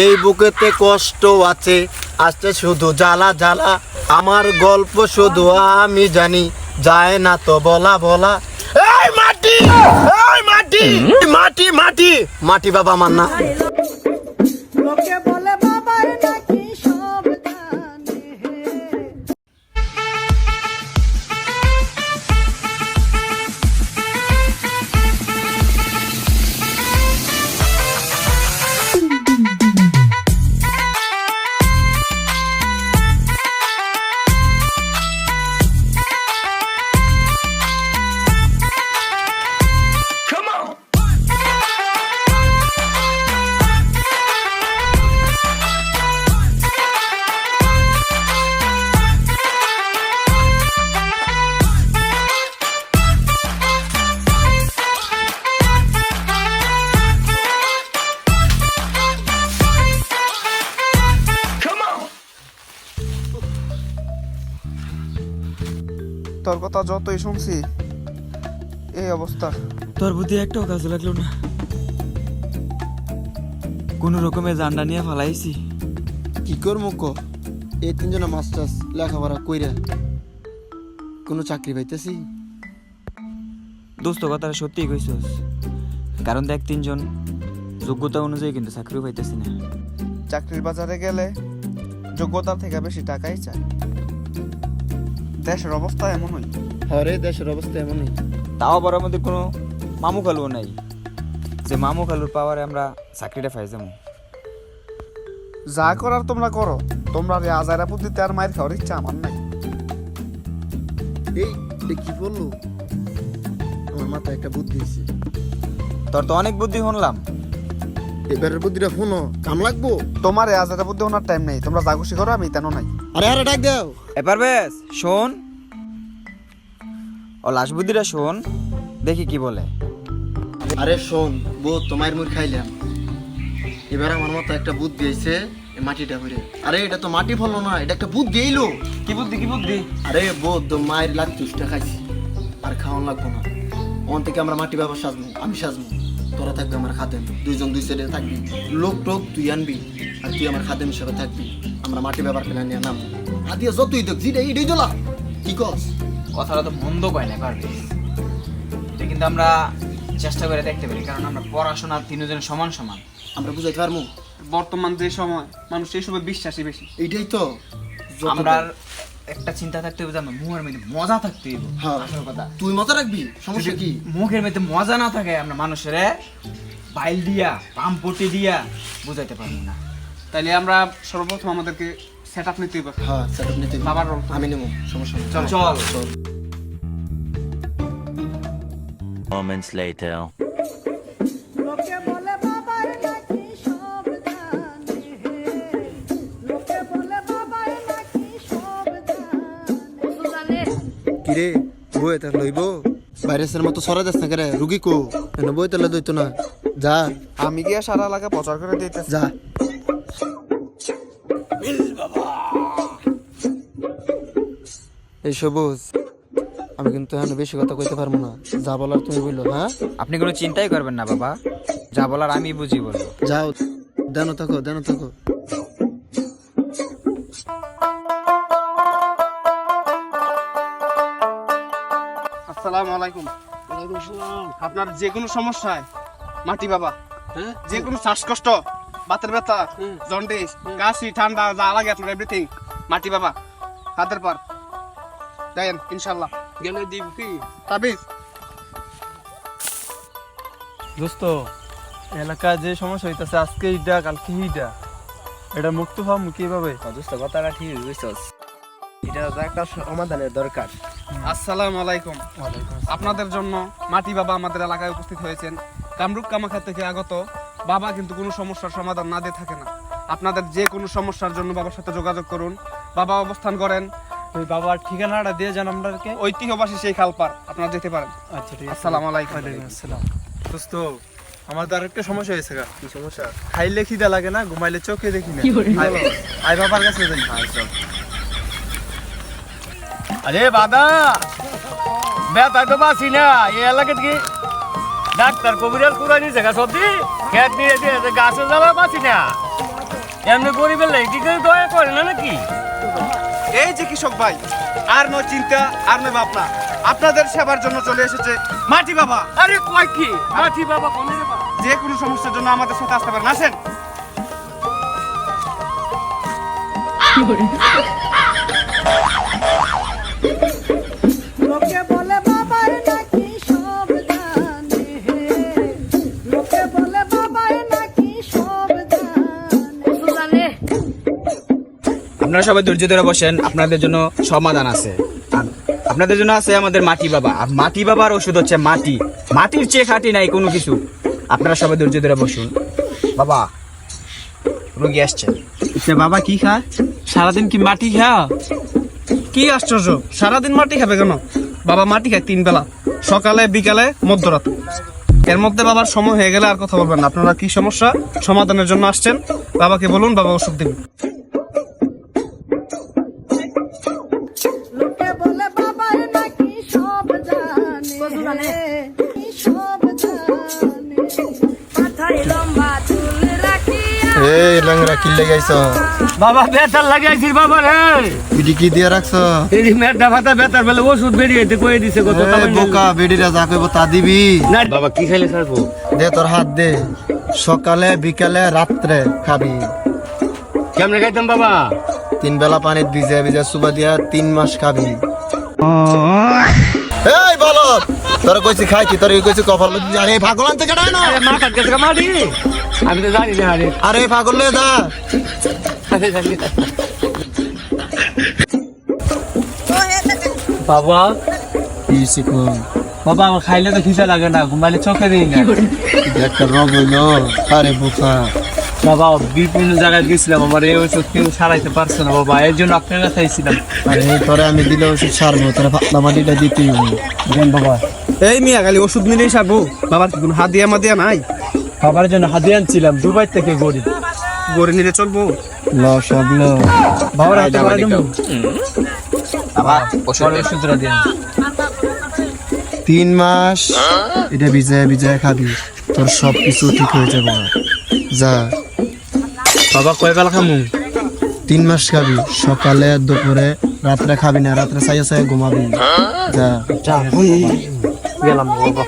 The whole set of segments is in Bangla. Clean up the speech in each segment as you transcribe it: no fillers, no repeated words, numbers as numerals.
এই বুকেতে কষ্ট আছে, আসছে শুধু জ্বালা জ্বালা। আমার গল্প শুধু আমি জানি, যায় না তো বলা বলা। এই মাটি, এই মাটি, মাটি মাটি মাটি বাবা আমার না। লোকে বলে বাবার নাকি সব জানে। তোর কথা যতই শুনছি এই অবস্থা। তোর বুদ্ধি একটাও কাজে লাগলো না। কোন রকমে জান্ডা নিয়ে ফালাইছি। কি করবো ক? এই তিনজনে মাস্টার্স লেখাপড়া কইরা কোনো চাকরি পাইতেছি? দোস্ত কথাটা সত্যিই কইছস, কারণ দেখ তিনজন যোগ্যতা অনুযায়ী কিন্তু চাকরিও পাইতেছি না। চাকরির বাজারে গেলে যোগ্যতার থেকে বেশি টাকাই চায়। দেশের অবস্থা এমন হয়। হরে দেশের অবস্থা এমনই। তাও আবার আমাদের কোনো মামু খালুও নাই যে মামু খালুর পাওয়ারে আমরা চাকরিটা পাই যাবো। যা করার তোমরা করো, তোমরা আজারা বুদ্ধিতে আর মায়ের খাওয়ার ইচ্ছা আমার নাই। এই এটা কি বললো? আমার মাথায় একটা বুদ্ধি হয়েছে। তোর তো অনেক বুদ্ধি শুনলাম, এবারের বুদ্ধিটা ফোনো কাম লাগবো। তোমার আজারা বুদ্ধি ওনার টাইম নেই, তোমরা যা খুশি করো, আমি তেন নাই। আরে আরে ডাক দাও। এবার বেশ শোন, ও লাশ বুদ্ধিটা শোন, দেখি কি বলে। আরে শোন বউ, তোমার মুখ খাইলাম। এবার আমার মতো একটা বুদ্ধি হয়েছে, মাটিটা ভরে। আরে এটা তো মাটি ফলো না, এটা একটা বুদ্ধি এলো। কি বুদ্ধি কি বুদ্ধি? আরে বউ তো মায়ের লাখ চুষটা খাইছি, আর খাওয়ান লাগবো না। ওখান থেকে আমরা মাটি বাবা সাজবো, আমি সাজবো, তোরা থাকবে আমার খাদেম। দুইজন দুই সাইডে থাকবি, লোক টোক তুই আনবি আর তুই আমার খাদেম হিসেবে থাকবি। আমরা মাটি ব্যাপার পেলে নিয়ে নাম আদিয়া যতই দেখ জিডে ইডেই জ্বলা। কি কস? কথাটা তো মন্দ কয় না পারবে, এটা কিন্তু আমরা চেষ্টা করে দেখতে পারি, কারণ আমরা পড়াশোনা তিনজনের সমান সমান। আমরা বুঝাইতে পারবো? বর্তমান যে সময় মানুষ এইসবে বিশ্বাসী বেশি। এইটাই তো আমরা একটা চিন্তা থাকতে হবে যে আমার মুখের মধ্যে মজা থাকতে হবে। হ্যাঁ। আসল কথা, তুই মজা রাখবি, সমস্যা কি? মুখের মধ্যে মজা না থাকে আমরা মানুষের বাইল দিয়া পাম্পটি দিয়া বুঝাইতে পারবো না। তাইলে আমরা সর্বপ্রথম আমাদেরকে সেট আপ নিতে হবে। হ্যাঁ সেটআপ নিতে হবে। বাবার রোল আমি নেবো, সমস্যা নেই। চল চল। Moments later. লোকে বলে বাবার নাকি সব জানে। লোকে বলে বাবার নাকি সব জানে। কিরে বই তার লইব? ভাইরাসের মতো সরা যাস না কেরে? রুগী কো এনে বই তাহলে দইতো না। যা আমি গিয়ে সারা এলাকা প্রচার করে দিতেছি। যা। এই সবুজ, আমি কিন্তু এখানে বেশি কথা কইতে পারবো না, যা বলার তুমি বললো। হ্যাঁ আপনি কোনো চিন্তাই করবেন না বাবা, যা বলার আমি বুঝি বলবো। যাও, দেন থাকো দেন থাকো। আসসালামু আলাইকুম। আপনার যে কোনো সমস্যায় মাটি বাবা, যে কোনো শ্বাসকষ্ট, বাতের ব্যথা, জন্ডিস, কাশি, ঠান্ডা, যা লাগে আপনার এভরিথিং মাটি বাবা হাতের পার দেন ইনশাআল্লাহ। গেলে দিব কি তাবিজ? দোস্ত, এলাকায় যে সমস্যা হইতাছে আজকে এইটা কালকে এইটা, এটা মুক্ত হওয়া কিভাবে? দোস্ত কথাটা ঠিক বুঝছস, এটা একটা সমাধানের দরকার। আসসালামু আলাইকুম। আপনাদের জন্য মাটি বাবা আমাদের এলাকায় উপস্থিত হয়েছেন। কামরূপ কামাখ্যা থেকে আগত বাবা কিন্তু কোনো সমস্যার সমাধান না দিয়ে থাকে না। আপনাদের যে কোনো সমস্যার জন্য বাবার সাথে যোগাযোগ করুন। বাবা অবস্থান করেন ওই বাবার ঠিকানাটা দিয়ে যান আমাদেরকে। ঐতিহ্যবাসী সেই খালপার, আপনারা যেতে পারেন। আচ্ছা ঠিক আছে। আসসালামু আলাইকুম। ওয়ালাইকুম আসসালাম। দোস্ত, আমার তো আরেকটা সমস্যা হয়েছে। কি সমস্যা? খাইলে খিদা লাগে না, ঘুমাইলে চোখে দেখি না। আই বাবার কাছে যাই। আরে বাদা ব্যথা তো বাঁচি না এই এলাকা কি ডাক্তার কবিরাজ কুড়ানি জায়গা সবজি খেত নিয়ে দিয়ে গাছে জ্বালা বাঁচি না এমনি গরিবের লাগে কি করে দয়া করে না নাকি? এই যে কৃষক ভাই, আর নয় চিন্তা আর নয় ভাবনা, আপনাদের সেবার জন্য চলে এসেছে মাটি বাবা। আরে কয় কি মাটি বাবা কোন বাবা? যে কোনো সমস্যার জন্য আমাদের সাথে আসতে পারেন, আসেন। লোকে বলে বাবাই নাকি সব জানে, লোকে বলে বাবাই নাকি সব জানে। আপনারা সবাই ধৈর্য ধরে বসেন, আপনাদের জন্য সমাধান আছে। আর আপনাদের জন্য আছে আমাদের মাটি বাবা। আর মাটি বাবার ওষুধ হচ্ছে মাটি, মাটির চেয়ে খাঁটি নাই কোনো কিছু। আপনারা সবাই ধৈর্য ধরে বসুন। বাবা, রোগী আসছে। বাবা কি খায়? সারাদিন কি মাটি খা? কি আশ্চর্য, সারাদিন মাটি খাবে কেন? বাবা মাটি খায় 3 বেলা, সকালে বিকালে মধ্যরাতে। এর মধ্যে বাবার সময় হয়ে গেলে আর কথা বলবেন না। আপনারা কি সমস্যা সমাধানের জন্য আসছেন, বাবাকে বলুন, বাবা ওষুধ দিন। লোকে বলে বাবাই নাকি সব জানে, সব জানে। মাথায় লম্বা চুল রাখিয়া এই ল্যাংরা কি লাগাইছ? বাবা বেতার লাগাইছি বাবা রে। বিডি কি দিয়ে রাখছ? এই মেটা ফাটা বেতার বেলে ওষুধ বেরিয়েছে কয়ে দিছে কত এই বোকা, বিডিরা যা কইব তা দিবি। না বাবা কি খাইলে ছাড়বো? দে তোর হাত দে, সকালে বিকালে রাত্রে খাবি। কেমনে খাইতাম বাবা? 3 বেলা পানিতে ভিজে ভিজে সুবা দিয়া 3 মাস খাবি। এই বলদ, তোর কইছি খাইছি, তোর কইছি কপাল মধ্যে। আরে পাগল আনতে কেডা না? আরে মা কাটকে মারি আমি তো জানি না। আরে আরে পাগল লয়ে যা। বাবা কি শিখো? বাবা আমার খাইলে তো খিদে লাগে না, ঘুমাইলে চোখে দিই না। একটা রোগ হইলো। আরে বোকা, বাবা বিভিন্ন জায়গায় গেছিলাম, আমার এই ওষুধ কেউ সারাইতে পারছে না বাবা, এর জন্য আপনার কাছে আইছিলাম। আরে তোরে আমি দিলে ওষুধ সারবো, তোরা পাতলা মাটিটা দিতেই হবে। দেন বাবা। এই মিয়া খালি ওষুধ নিলেই সারবো, বাবার কি কোনো হাত দিয়া মা দিয়া নাই? বাবার জন্য হাদিয়া আনছিলাম দুবাই থেকে গরিব। গড়ে নিলে চলবো? ল সব ল। বাবার হাতে করে দেবো। বাবা পরে ওষুধটা দিয়ে 3 মাস এটা ভিজে ভিজে খাবি, তোর সব কিছু ঠিক হয়ে যাবে। যা। বাবা কয় বেলা খামু? 3 মাস খাবি, সকালে দুপুরে রাত্রে খাবি না, রাত্রে চাইয়া চাইয়া ঘুমাবি। যা। গেলাম বাবা।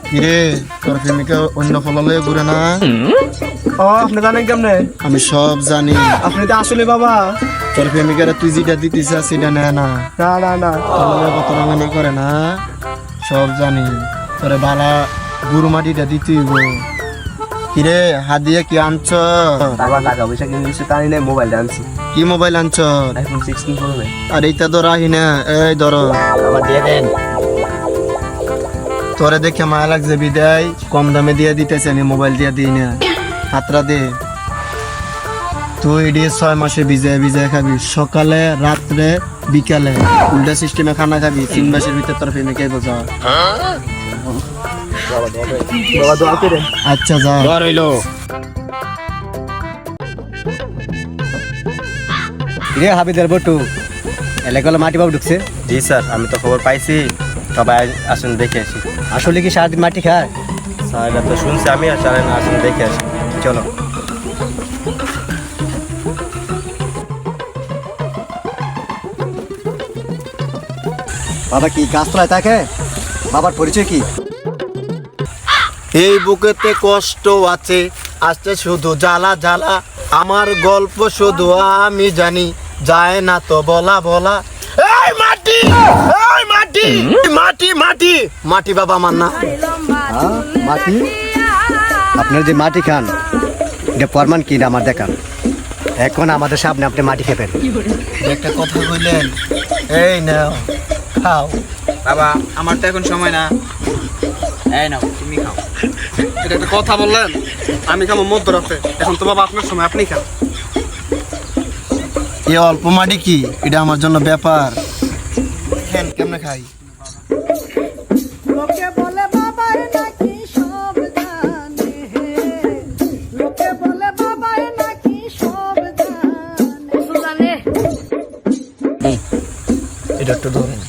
কিরে, তোর প্রেমিকা অন্য ফলালে ঘুরে না? ও আপনি জানেন কেমনে? আমি সব জানি। আপনি তো আসলে বাবা। তোর প্রেমিকারা তুই যেটা দিতেছ সেটা নেয় না, না না না, কত রঙানি করে না, সব জানি। তোরে বালা গুরু মাটিটা দিতেই গো। কিরে, হাত দিয়ে কি আনছ? বাবা টাকা পয়সা কিনে দিচ্ছে তাই না, মোবাইল আনছি, কি মোবাইল আনছ? IPhone 16 pro max. আর এইটা ধর আহি না, এই ধর। বাবা দিয়ে দেন। তোরে দেখে মায়া লাগছে বিদায় কম দামে দিয়ে দিতেছে, আমি মোবাইল দিয়ে দিই না। হাতরা দে। তুই দিয়ে 6 মাসে ভিজে ভিজে খাবি, সকালে রাত্রে বিকালে উল্টা সিস্টেমে খানা খাবি। 3 মাসের ভিতরে তোর প্রেমিকাই বোঝা। বাবা দোয়া করে। আচ্ছা যা। রইলো রে হাবিদের বটু এলাকায় মাটি বাবু ঢুকছে। জি স্যার, আমি তো খবর পাইছি, সবাই আসুন দেখে আসি। আসলে কি সারাদিন মাটি খায়? স্যার এটা তো শুনছি আমি, আর স্যার আসুন দেখে আসি। চলো। বাবা কি গাছতলায় থাকে? বাবার পরিচয় কি? এই বুকেতে কষ্ট আছে, আজকে শুধু জ্বালা জ্বালা। আমার গল্প শুধু আমি জানি, যায় না তো বলা বলা। এই মাটি, এই মাটি, মাটি মাটি মাটি বাবা আমার না। মাটি? আপনার যে মাটি খান এটা প্রমাণ কি না আমার দেখান। এখন আমাদের সামনে আপনি মাটি খেবেন। একটা কথা কইলেন, এই নাও খাও। বাবা আমার তো এখন সময় না, এই নাও তুমি খাও। এটা একটা কথা বললেন? আমি খাবো মধ্যরাতে, এখন তো বাবা আপনার সময়, আপনি খান। এই অল্প মাটি কি এটা আমার জন্য ব্যাপার। কেমনে খাই? লোকে বলে বাবাই নাকি সব জানে, লোকে বলে বাবাই নাকি সব জানে। এটা একটু ধরেন